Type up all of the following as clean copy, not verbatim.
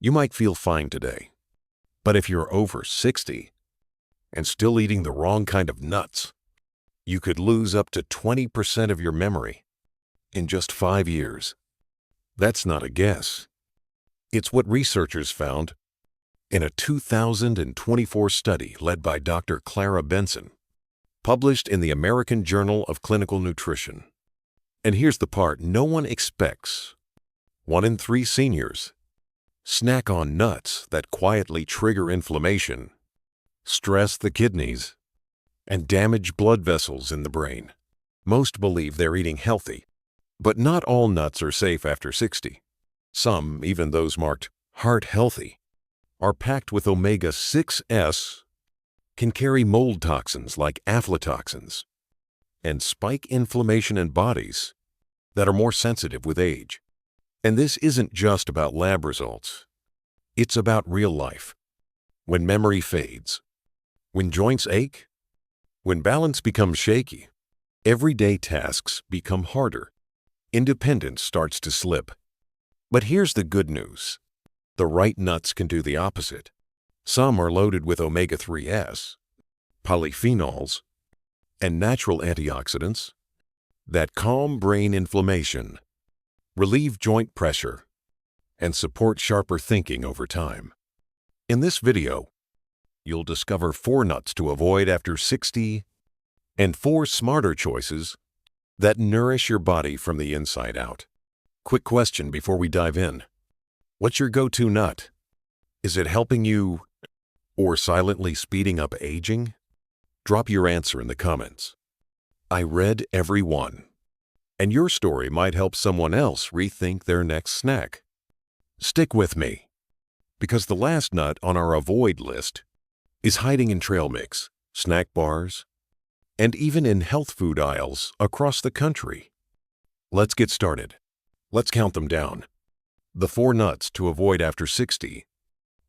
You might feel fine today, but if you're over 60 and still eating the wrong kind of nuts, you could lose up to 20% of your memory in just 5 years. That's not a guess. It's what researchers found in a 2024 study led by Dr. Clara Benson, published in the American Journal of Clinical Nutrition. And here's the part no one expects. 1 in 3 seniors snack on nuts that quietly trigger inflammation, stress the kidneys, and damage blood vessels in the brain. Most believe they're eating healthy, but not all nuts are safe after 60. Some, even those marked heart healthy, are packed with omega-6s, can carry mold toxins like aflatoxins, and spike inflammation in bodies that are more sensitive with age. And this isn't just about lab results. It's about real life. When memory fades, when joints ache, when balance becomes shaky, everyday tasks become harder. Independence starts to slip. But here's the good news. The right nuts can do the opposite. Some are loaded with omega-3s, polyphenols, and natural antioxidants that calm brain inflammation, relieve joint pressure, and support sharper thinking over time. In this video, you'll discover 4 nuts to avoid after 60 and 4 smarter choices that nourish your body from the inside out. Quick question before we dive in. What's your go-to nut? Is it helping you or silently speeding up aging? Drop your answer in the comments. I read every one, and your story might help someone else rethink their next snack. Stick with me, because the last nut on our avoid list is hiding in trail mix, snack bars, and even in health food aisles across the country. Let's get started. Let's count them down. The 4 nuts to avoid after 60,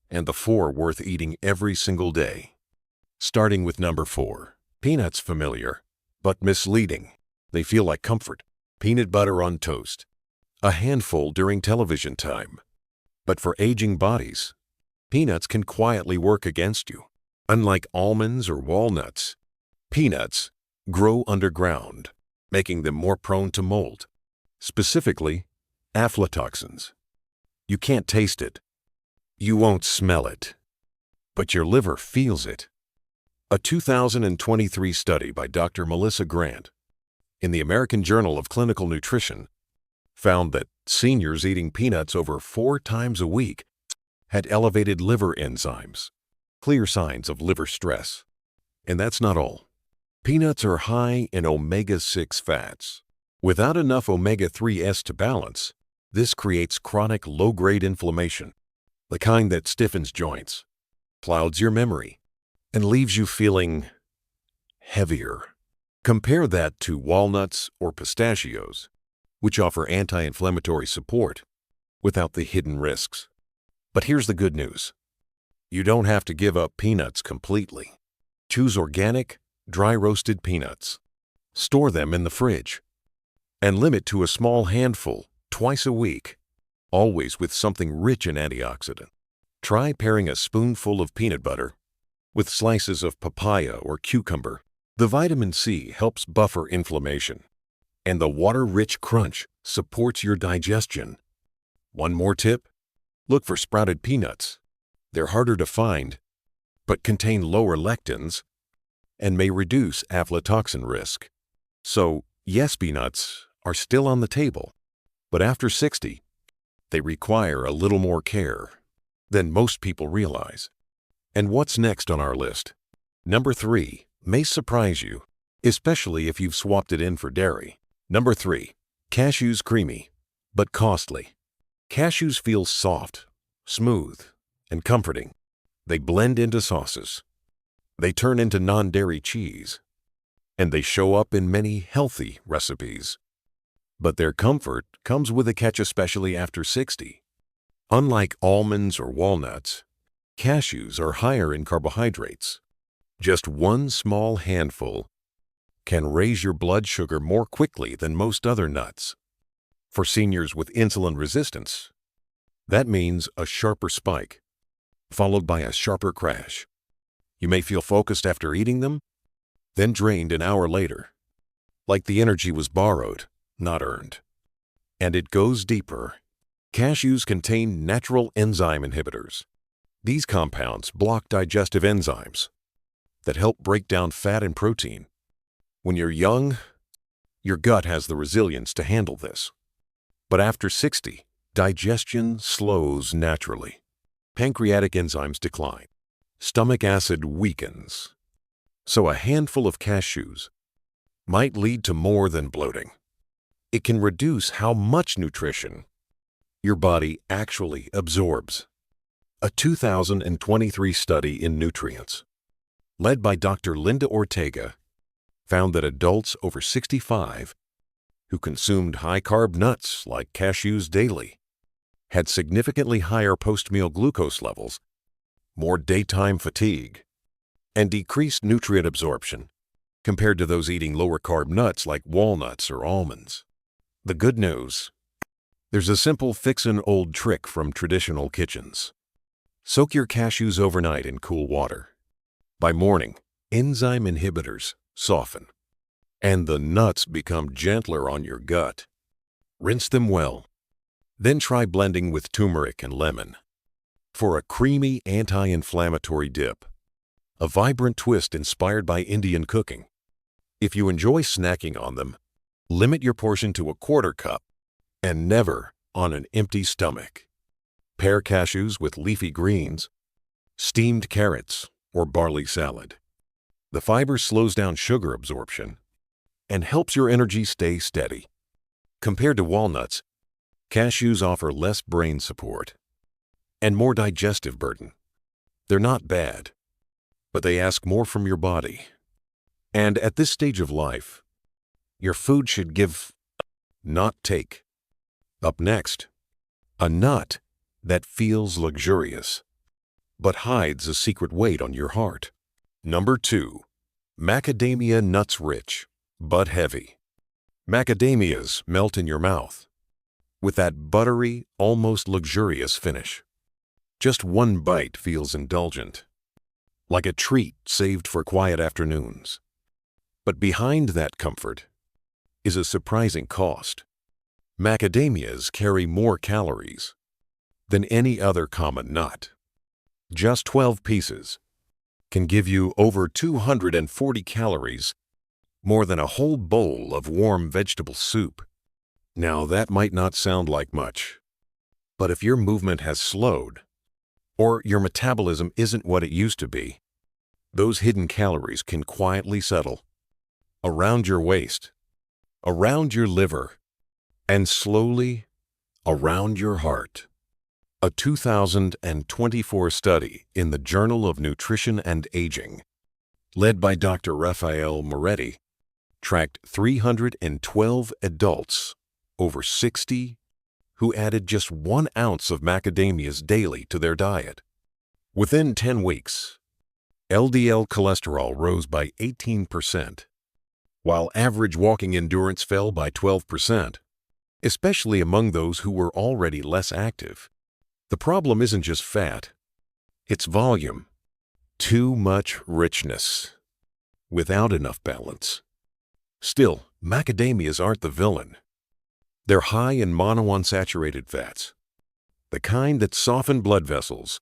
and the 4 worth eating every single day. Starting with number 4. Peanuts. Familiar, but misleading. They feel like comfort. Peanut butter on toast. A handful during television time. But for aging bodies, peanuts can quietly work against you. Unlike almonds or walnuts, peanuts grow underground, making them more prone to mold. Specifically, aflatoxins. You can't taste it. You won't smell it. But your liver feels it. A 2023 study by Dr. Melissa Grant in the American Journal of Clinical Nutrition found that seniors eating peanuts over 4 times a week had elevated liver enzymes, clear signs of liver stress. And that's not all. Peanuts are high in omega-6 fats. Without enough omega-3s to balance, this creates chronic low-grade inflammation, the kind that stiffens joints, clouds your memory, and leaves you feeling heavier. Compare that to walnuts or pistachios, which offer anti-inflammatory support without the hidden risks. But here's the good news. You don't have to give up peanuts completely. Choose organic, dry-roasted peanuts. Store them in the fridge, and limit to a small handful twice a week, always with something rich in antioxidant. Try pairing a spoonful of peanut butter with slices of papaya or cucumber. The vitamin C helps buffer inflammation, and the water-rich crunch supports your digestion. One more tip: look for sprouted peanuts. They're harder to find, but contain lower lectins and may reduce aflatoxin risk. So, yes, peanuts are still on the table, but after 60, they require a little more care than most people realize. And what's next on our list? Number 3 may surprise you, especially if you've swapped it in for dairy. Number 3. Cashews. Creamy, but costly. Cashews feel soft, smooth, and comforting. They blend into sauces. They turn into non-dairy cheese, and they show up in many healthy recipes. But their comfort comes with a catch, especially after 60. Unlike almonds or walnuts, cashews are higher in carbohydrates. Just one small handful can raise your blood sugar more quickly than most other nuts. For seniors with insulin resistance, That means a sharper spike, followed by a sharper crash. You may feel focused after eating them, then drained an hour later, like the energy was borrowed, not earned. And it goes deeper. Cashews contain natural enzyme inhibitors. These compounds block digestive enzymes that help break down fat and protein. When you're young, your gut has the resilience to handle this. But after 60, digestion slows naturally. Pancreatic enzymes decline. Stomach acid weakens. So a handful of cashews might lead to more than bloating. It can reduce how much nutrition your body actually absorbs. A 2023 study in nutrients, led by Dr. Linda Ortega, found that adults over 65 who consumed high-carb nuts like cashews daily had significantly higher post-meal glucose levels, more daytime fatigue, and decreased nutrient absorption compared to those eating lower-carb nuts like walnuts or almonds. The good news: there's a simple fix-an-old trick from traditional kitchens. Soak your cashews overnight in cool water. By morning, enzyme inhibitors soften, and the nuts become gentler on your gut. Rinse them well. Then try blending with turmeric and lemon for a creamy anti-inflammatory dip, a vibrant twist inspired by Indian cooking. If you enjoy snacking on them, limit your portion to a quarter cup and never on an empty stomach. Pair cashews with leafy greens, steamed carrots, or barley salad. The fiber slows down sugar absorption and helps your energy stay steady. Compared to walnuts, cashews offer less brain support and more digestive burden. They're not bad, but they ask more from your body. And at this stage of life, your food should give, not take. Up next, a nut that feels luxurious, but hides a secret weight on your heart. Number 2. Macadamia nuts, rich but heavy. Macadamias melt in your mouth with that buttery, almost luxurious finish. Just one bite feels indulgent, like a treat saved for quiet afternoons. But behind that comfort is a surprising cost. Macadamias carry more calories than any other common nut. Just 12 pieces can give you over 240 calories, more than a whole bowl of warm vegetable soup. Now that might not sound like much, but if your movement has slowed or your metabolism isn't what it used to be, those hidden calories can quietly settle around your waist, around your liver, and slowly around your heart. A 2024 study in the Journal of Nutrition and Aging, led by Dr. Raphael Moretti, tracked 312 adults over 60 who added just 1 ounce of macadamias daily to their diet. Within 10 weeks, LDL cholesterol rose by 18%, while average walking endurance fell by 12%, especially among those who were already less active. The problem isn't just fat, it's volume. Too much richness without enough balance. Still, macadamias aren't the villain. They're high in monounsaturated fats, the kind that soften blood vessels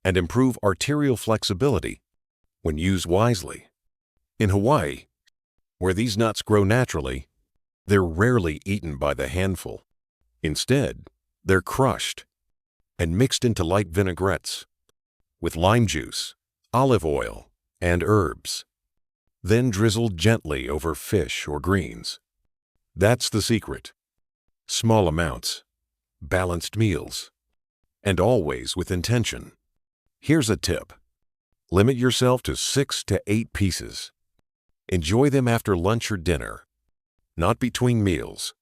and improve arterial flexibility when used wisely. In Hawaii, where these nuts grow naturally, they're rarely eaten by the handful. Instead, they're crushed and mixed into light vinaigrettes with lime juice, olive oil, and herbs, then drizzled gently over fish or greens. That's the secret. Small amounts, balanced meals, and always with intention. Here's a tip. Limit yourself to 6 to 8 pieces. Enjoy them after lunch or dinner, not between meals,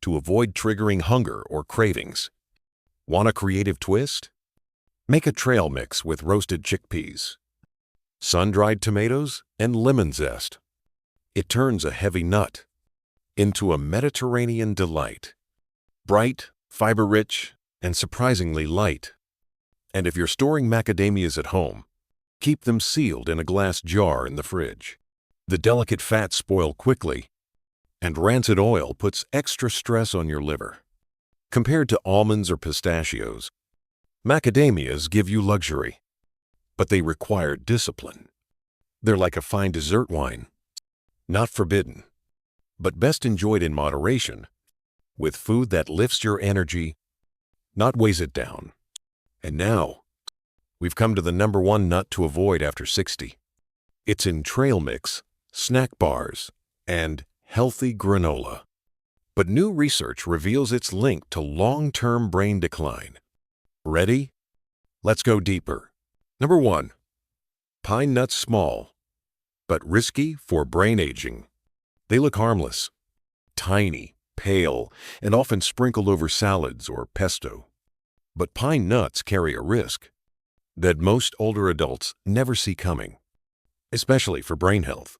to avoid triggering hunger or cravings. Want a creative twist? Make a trail mix with roasted chickpeas, sun-dried tomatoes, and lemon zest. It turns a heavy nut into a Mediterranean delight. Bright, fiber-rich, and surprisingly light. And if you're storing macadamias at home, keep them sealed in a glass jar in the fridge. The delicate fats spoil quickly, and rancid oil puts extra stress on your liver. Compared to almonds or pistachios, macadamias give you luxury, but they require discipline. They're like a fine dessert wine, not forbidden, but best enjoyed in moderation, with food that lifts your energy, not weighs it down. And now, we've come to the #1 nut to avoid after 60. It's in trail mix, snack bars, and healthy granola. But new research reveals its link to long-term brain decline. Ready? Let's go deeper. #1. Pine nuts small, but risky for brain aging. They look harmless, tiny, pale, and often sprinkled over salads or pesto. But pine nuts carry a risk that most older adults never see coming, especially for brain health.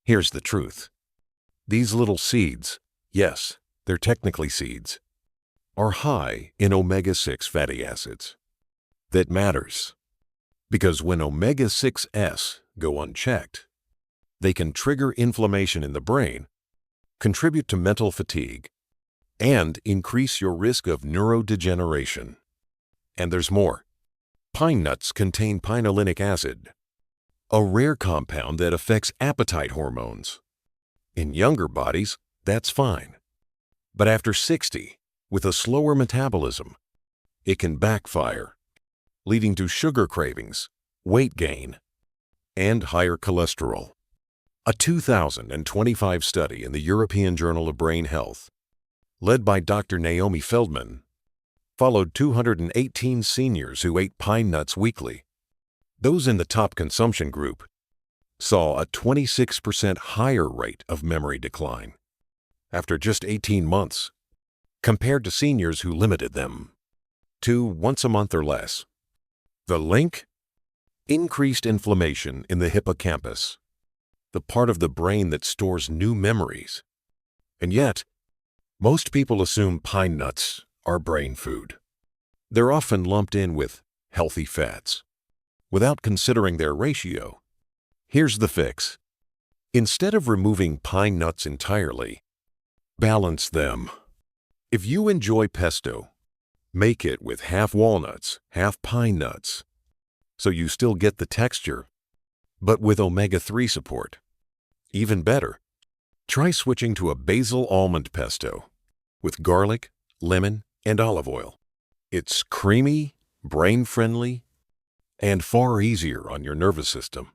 Here's the truth. These little seeds, yes, they're technically seeds, are high in omega-6 fatty acids. That matters because when omega-6s go unchecked, they can trigger inflammation in the brain, contribute to mental fatigue, and increase your risk of neurodegeneration. And there's more. Pine nuts contain pinolinic acid, a rare compound that affects appetite hormones. In younger bodies, that's fine. But after 60, with a slower metabolism, it can backfire, leading to sugar cravings, weight gain, and higher cholesterol. A 2025 study in the European Journal of Brain Health, led by Dr. Naomi Feldman, followed 218 seniors who ate pine nuts weekly. Those in the top consumption group saw a 26% higher rate of memory decline after just 18 months, compared to seniors who limited them to once a month or less. The link? Increased inflammation in the hippocampus, the part of the brain that stores new memories. And yet, most people assume pine nuts are brain food. They're often lumped in with healthy fats, without considering their ratio. Here's the fix. Instead of removing pine nuts entirely, balance them. If you enjoy pesto, make it with half walnuts, half pine nuts, so you still get the texture, but with omega-3 support. Even better, try switching to a basil almond pesto with garlic, lemon, and olive oil. It's creamy, brain-friendly, and far easier on your nervous system.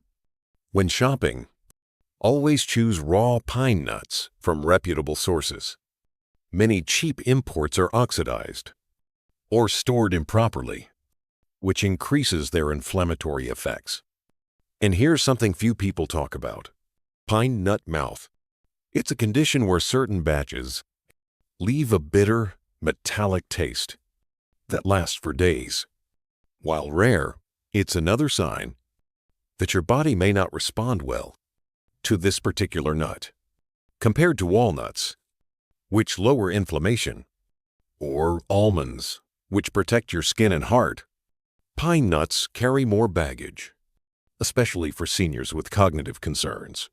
When shopping, always choose raw pine nuts from reputable sources. Many cheap imports are oxidized or stored improperly, which increases their inflammatory effects. And here's something few people talk about: pine nut mouth. It's a condition where certain batches leave a bitter, metallic taste that lasts for days. While rare, it's another sign that your body may not respond well to this particular nut. Compared to walnuts, which lower inflammation, or almonds, which protect your skin and heart, pine nuts carry more baggage, especially for seniors with cognitive concerns.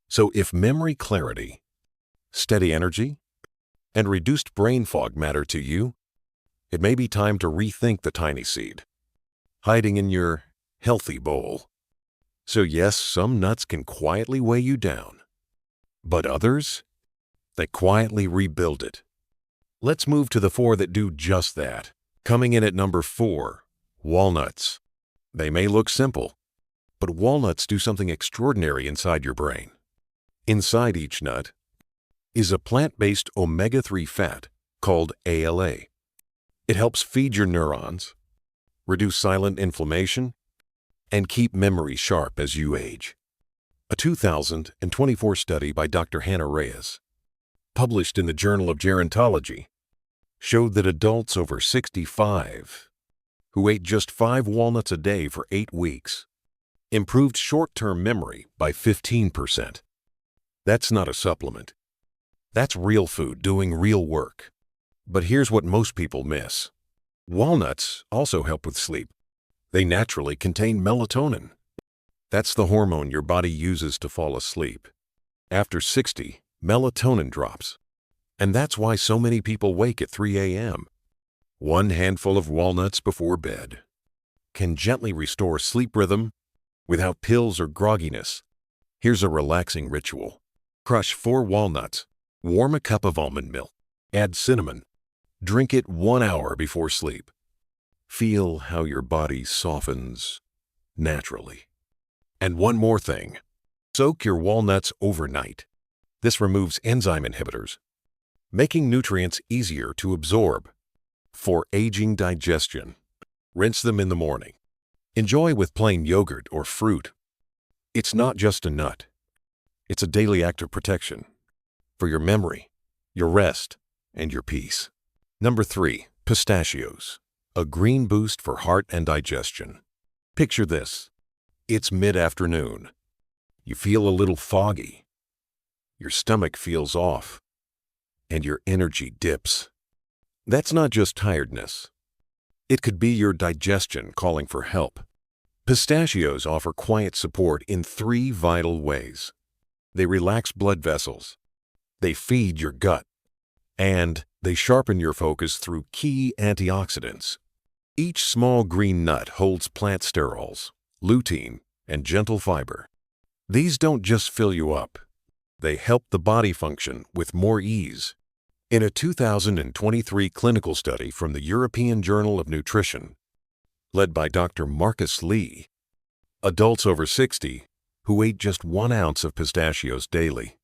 So if memory clarity, steady energy, and reduced brain fog matter to you, it may be time to rethink the tiny seed hiding in your healthy bowl. So yes, some nuts can quietly weigh you down, but others, they quietly rebuild it. Let's move to the 4 that do just that. Coming in at #4, walnuts. They may look simple, but walnuts do something extraordinary inside your brain. Inside each nut is a plant-based omega-3 fat called ALA. It helps feed your neurons, reduce silent inflammation, and keep memory sharp as you age. A 2024 study by Dr. Hannah Reyes, published in the Journal of Gerontology, showed that adults over 65 who ate just 5 walnuts a day for 8 weeks improved short-term memory by 15%. That's not a supplement. That's real food doing real work. But here's what most people miss. Walnuts also help with sleep. They naturally contain melatonin. That's the hormone your body uses to fall asleep. After 60, melatonin drops. And that's why so many people wake at 3 a.m. One handful of walnuts before bed can gently restore sleep rhythm without pills or grogginess. Here's a relaxing ritual. Crush 4 walnuts, warm a cup of almond milk, add cinnamon. Drink it 1 hour before sleep. Feel how your body softens naturally. And one more thing. Soak your walnuts overnight. This removes enzyme inhibitors, making nutrients easier to absorb. For aging digestion, rinse them in the morning. Enjoy with plain yogurt or fruit. It's not just a nut. It's a daily act of protection for your memory, your rest, and your peace. Number 3, pistachios, a green boost for heart and digestion. Picture this. It's mid-afternoon. You feel a little foggy. Your stomach feels off, and your energy dips. That's not just tiredness. It could be your digestion calling for help. Pistachios offer quiet support in 3 vital ways. They relax blood vessels, they feed your gut, and they sharpen your focus through key antioxidants. Each small green nut holds plant sterols, lutein, and gentle fiber. These don't just fill you up. They help the body function with more ease. In a 2023 clinical study from the European Journal of Nutrition, led by Dr. Marcus Lee, adults over 60 who ate just 1 ounce of pistachios daily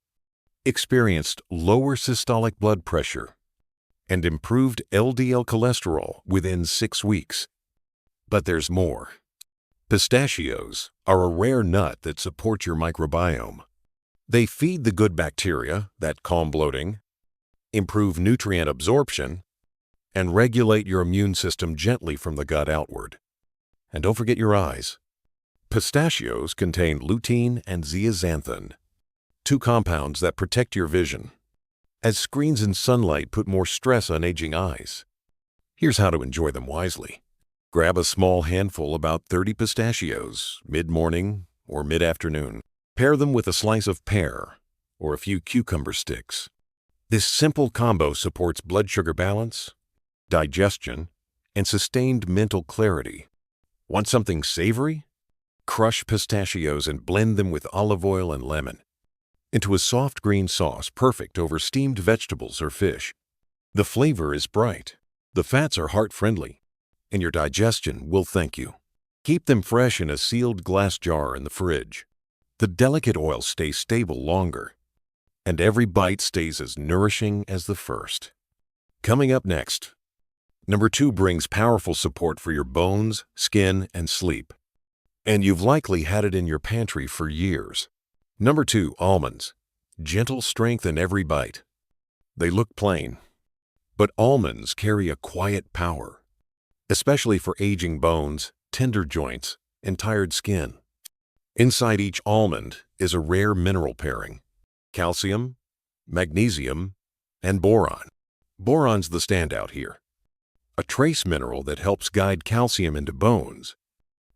experienced lower systolic blood pressure and improved LDL cholesterol within 6 weeks. But there's more. Pistachios are a rare nut that support your microbiome. They feed the good bacteria that calm bloating, improve nutrient absorption, and regulate your immune system gently from the gut outward. And don't forget your eyes. Pistachios contain lutein and zeaxanthin, 2 compounds that protect your vision, as screens and sunlight put more stress on aging eyes. Here's how to enjoy them wisely. Grab a small handful, about 30 pistachios, mid-morning or mid-afternoon. Pair them with a slice of pear or a few cucumber sticks. This simple combo supports blood sugar balance, digestion, and sustained mental clarity. Want something savory? Crush pistachios and blend them with olive oil and lemon into a soft green sauce perfect over steamed vegetables or fish. The flavor is bright, the fats are heart-friendly, and your digestion will thank you. Keep them fresh in a sealed glass jar in the fridge. The delicate oils stay stable longer, and every bite stays as nourishing as the first. Coming up next, number 2 brings powerful support for your bones, skin, and sleep. And you've likely had it in your pantry for years. Number 2, almonds. Gentle strength in every bite. They look plain, but almonds carry a quiet power, especially for aging bones, tender joints, and tired skin. Inside each almond is a rare mineral pairing: calcium, magnesium, and boron. Boron's the standout here, a trace mineral that helps guide calcium into bones,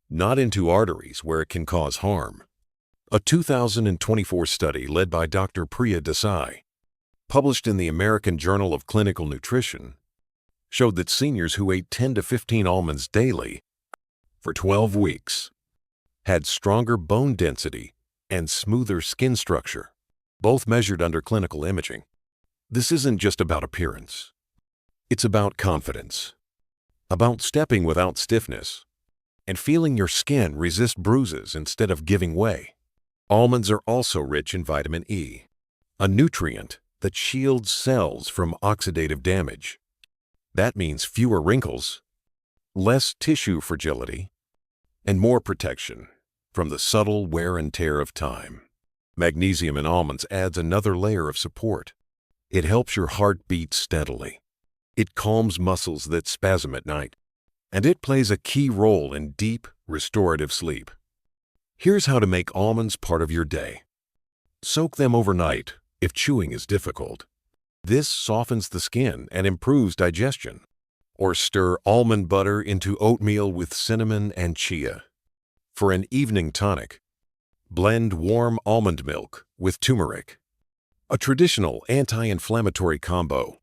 not into arteries where it can cause harm. A 2024 study led by Dr. Priya Desai, published in the American Journal of Clinical Nutrition, showed that seniors who ate 10 to 15 almonds daily for 12 weeks had stronger bone density and smoother skin structure, both measured under clinical imaging. This isn't just about appearance. It's about confidence, about stepping without stiffness, and feeling your skin resist bruises instead of giving way. Almonds are also rich in vitamin E, a nutrient that shields cells from oxidative damage. That means fewer wrinkles, less tissue fragility, and more protection from the subtle wear and tear of time. Magnesium in almonds adds another layer of support. It helps your heart beat steadily. It calms muscles that spasm at night, and it plays a key role in deep, restorative sleep. Here's how to make almonds part of your day. Soak them overnight if chewing is difficult. This softens the skin and improves digestion. Or stir almond butter into oatmeal with cinnamon and chia. For an evening tonic, blend warm almond milk with turmeric. A traditional anti-inflammatory combo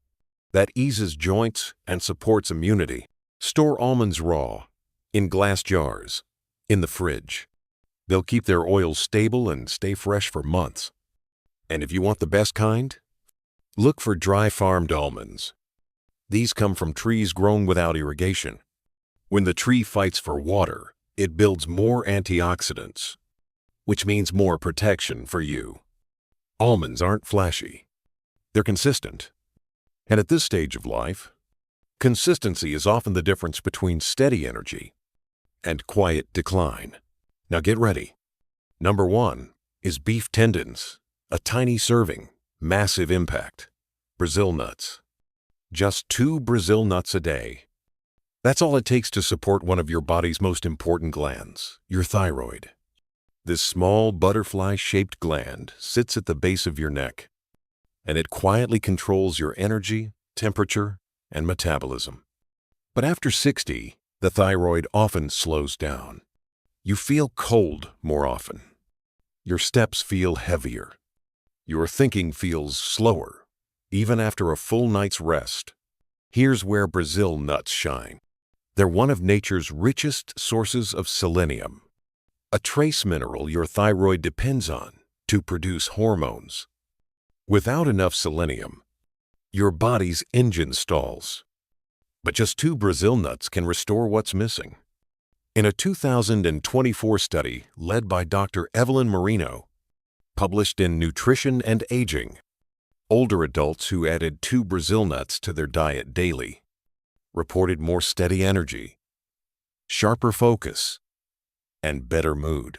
that eases joints and supports immunity. Store almonds raw, in glass jars, in the fridge. They'll keep their oil stable and stay fresh for months. And if you want the best kind, look for dry farmed almonds. These come from trees grown without irrigation. When the tree fights for water, it builds more antioxidants, which means more protection for you. Almonds aren't flashy. They're consistent. And at this stage of life, consistency is often the difference between steady energy and quiet decline. Now get ready. Number 1 is beef tendons, a tiny serving, massive impact. Brazil nuts. Just 2 Brazil nuts a day. That's all it takes to support one of your body's most important glands, your thyroid. This small butterfly-shaped gland sits at the base of your neck, and it quietly controls your energy, temperature, and metabolism. But after 60, the thyroid often slows down. You feel cold more often. Your steps feel heavier. Your thinking feels slower, even after a full night's rest. Here's where Brazil nuts shine. They're one of nature's richest sources of selenium, a trace mineral your thyroid depends on to produce hormones. Without enough selenium, your body's engine stalls. But just 2 Brazil nuts can restore what's missing. In a 2024 study led by Dr. Evelyn Marino, published in Nutrition and Aging, older adults who added 2 Brazil nuts to their diet daily reported more steady energy, sharper focus, and better mood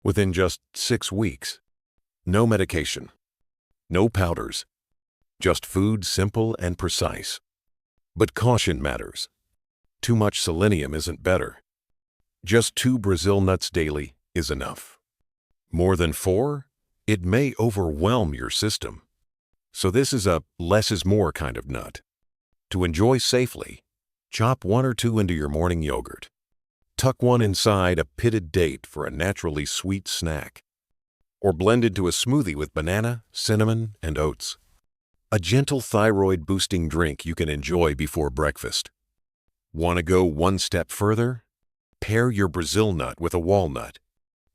within just 6 weeks. No medication, no powders, just food simple and precise. But caution matters. Too much selenium isn't better. Just 2 Brazil nuts daily is enough. More than 4? It may overwhelm your system. So this is a less is more kind of nut. To enjoy safely, chop 1 or 2 into your morning yogurt. Tuck 1 inside a pitted date for a naturally sweet snack. Or blend into a smoothie with banana, cinnamon, and oats. A gentle thyroid-boosting drink you can enjoy before breakfast. Want to go one step further? Pair your Brazil nut with a walnut.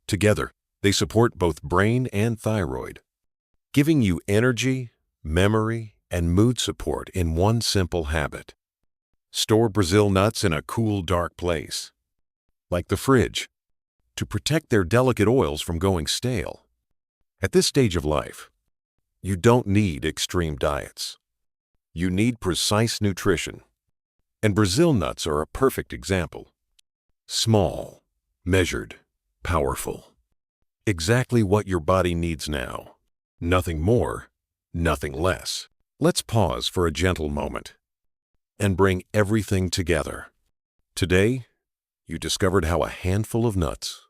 Together, they support both brain and thyroid, giving you energy, memory, and mood support in one simple habit. Store Brazil nuts in a cool, dark place, like the fridge, to protect their delicate oils from going stale. At this stage of life, you don't need extreme diets. You need precise nutrition. And Brazil nuts are a perfect example. Small, measured, powerful. Exactly what your body needs now. Nothing more, nothing less. Let's pause for a gentle moment and bring everything together. Today, you discovered how a handful of nuts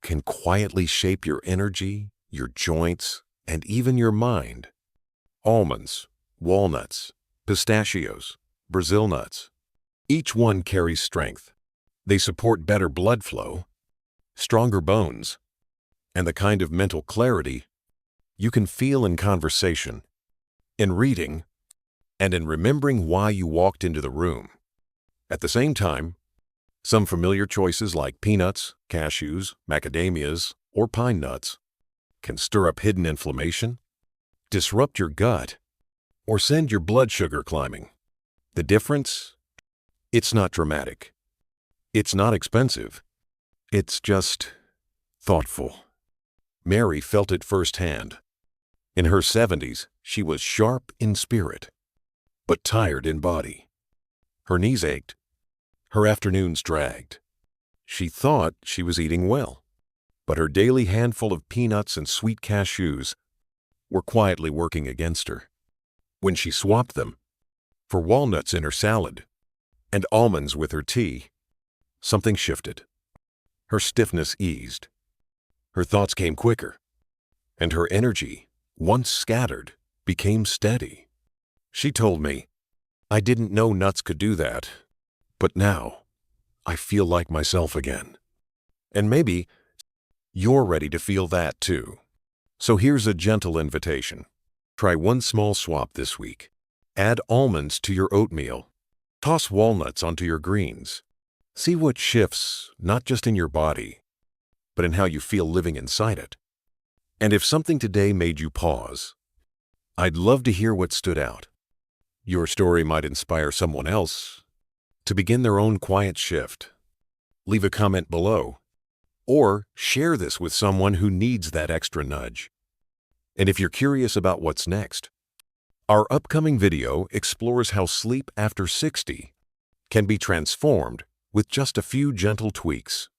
can quietly shape your energy, your joints, and even your mind. Almonds, walnuts, pistachios, Brazil nuts. Each one carries strength. They support better blood flow, stronger bones, and the kind of mental clarity you can feel in conversation, in reading, and in remembering why you walked into the room. At the same time, some familiar choices like peanuts, cashews, macadamias, or pine nuts can stir up hidden inflammation, disrupt your gut, or send your blood sugar climbing. The difference? It's not dramatic. It's not expensive. It's just thoughtful. Mary felt it firsthand. In her 70s, she was sharp in spirit, but tired in body. Her knees ached. Her afternoons dragged. She thought she was eating well, but her daily handful of peanuts and sweet cashews were quietly working against her. When she swapped them for walnuts in her salad and almonds with her tea, something shifted. Her stiffness eased. Her thoughts came quicker, and her energy, once scattered, became steady. She told me, "I didn't know nuts could do that, But now, I feel like myself again. And maybe you're ready to feel that too. So here's a gentle invitation. Try one small swap this week. Add almonds to your oatmeal. Toss walnuts onto your greens. See what shifts, not just in your body, but in how you feel living inside it. And if something today made you pause, I'd love to hear what stood out. Your story might inspire someone else to begin their own quiet shift. Leave a comment below, or share this with someone who needs that extra nudge. And if you're curious about what's next, our upcoming video explores how sleep after 60 can be transformed with just a few gentle tweaks.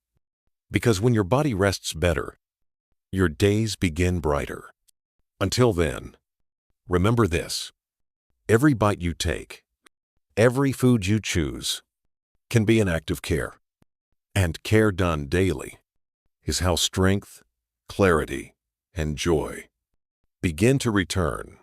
Because when your body rests better, your days begin brighter. Until then, remember this: every bite you take, every food you choose, can be an act of care. And care done daily is how strength, clarity, and joy begin to return.